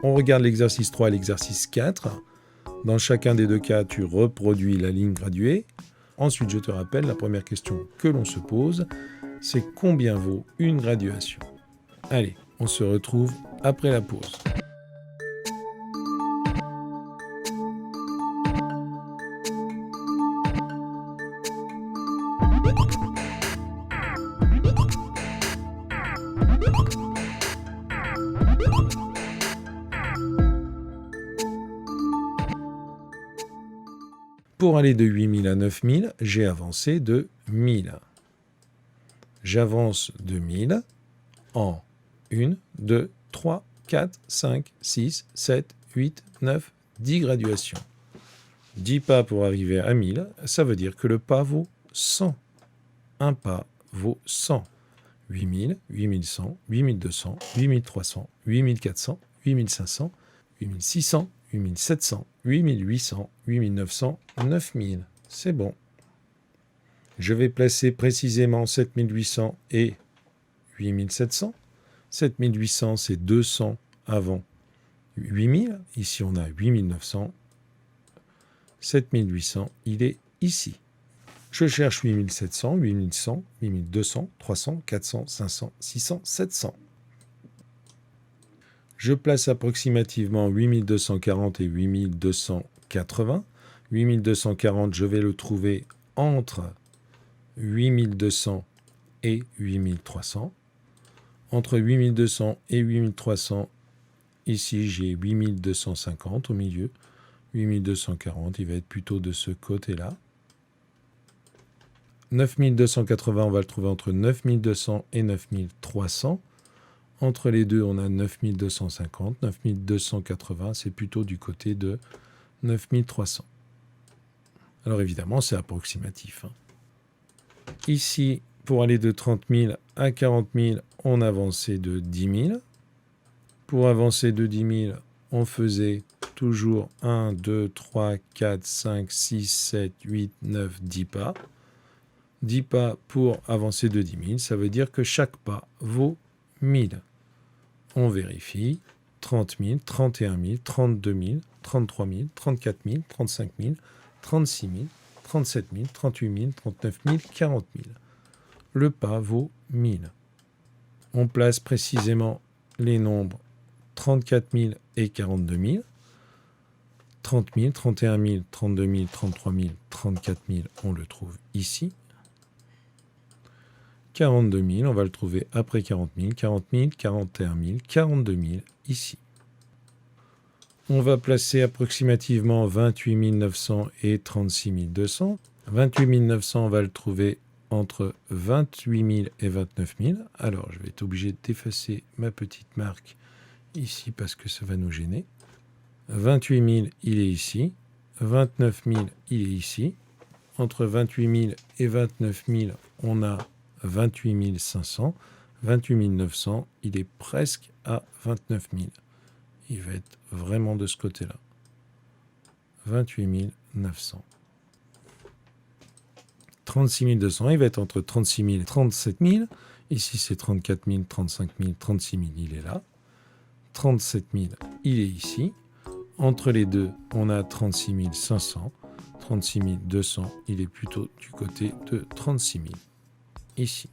On regarde l'exercice 3 et l'exercice 4. Dans chacun des deux cas, tu reproduis la ligne graduée. Ensuite, je te rappelle, la première question que l'on se pose, c'est combien vaut une graduation? Allez, on se retrouve après la pause. Pour aller de 8000 à 9000, j'ai avancé de 1000. J'avance de 1000 en 1, 2, 3, 4, 5, 6, 7, 8, 9, 10 graduations. 10 pas pour arriver à 1000, ça veut dire que le pas vaut 100. Un pas vaut 100. 8000, 8100, 8200, 8300, 8400, 8500, 8600, 8700, 8800, 8900, 9000. C'est bon. Je vais placer précisément 7800 et 8700. 7800, c'est 200 avant 8000. Ici, on a 8900. 7800, il est ici. Je cherche 8700, 8100, 8200, 300, 400, 500, 600, 700. Je place approximativement 8240 et 8280. 8240, je vais le trouver entre 8200 et 8300. Entre 8200 et 8300, ici j'ai 8250 au milieu. 8240, il va être plutôt de ce côté-là. 9280, on va le trouver entre 9200 et 9300. Entre les deux, on a 9250. 9280, c'est plutôt du côté de 9300. Alors évidemment, c'est approximatif. Ici, pour aller de 30 000 à 40 000, on avançait de 10 000. Pour avancer de 10 000, on faisait toujours 1, 2, 3, 4, 5, 6, 7, 8, 9, 10 pas. 10 pas pour avancer de 10 000, ça veut dire que chaque pas vaut 1000. On vérifie. 30 000, 31 000, 32 000, 33 000, 34 000, 35 000, 36 000, 37 000, 38 000, 39 000, 40 000. Le pas vaut 1000. On place précisément les nombres 34 000 et 42 000. 30 000, 31 000, 32 000, 33 000, 34 000, on le trouve ici. 42 000, on va le trouver après 40 000, 40 000, 41 000, 42 000, ici. On va placer approximativement 28 900 et 36 200. 28 900, on va le trouver entre 28 000 et 29 000. Alors, je vais être obligé d'effacer ma petite marque ici parce que ça va nous gêner. 28 000, il est ici. 29 000, il est ici. Entre 28 000 et 29 000, on a 28 500. 28 900, il est presque à 29 000. Il va être vraiment de ce côté-là. 28 900. 36 200, il va être entre 36 000 et 37 000. Ici, c'est 34 000, 35 000, 36 000, il est là. 37 000, il est ici. Entre les deux, on a 36 500. 36 200, il est plutôt du côté de 36 000, ici.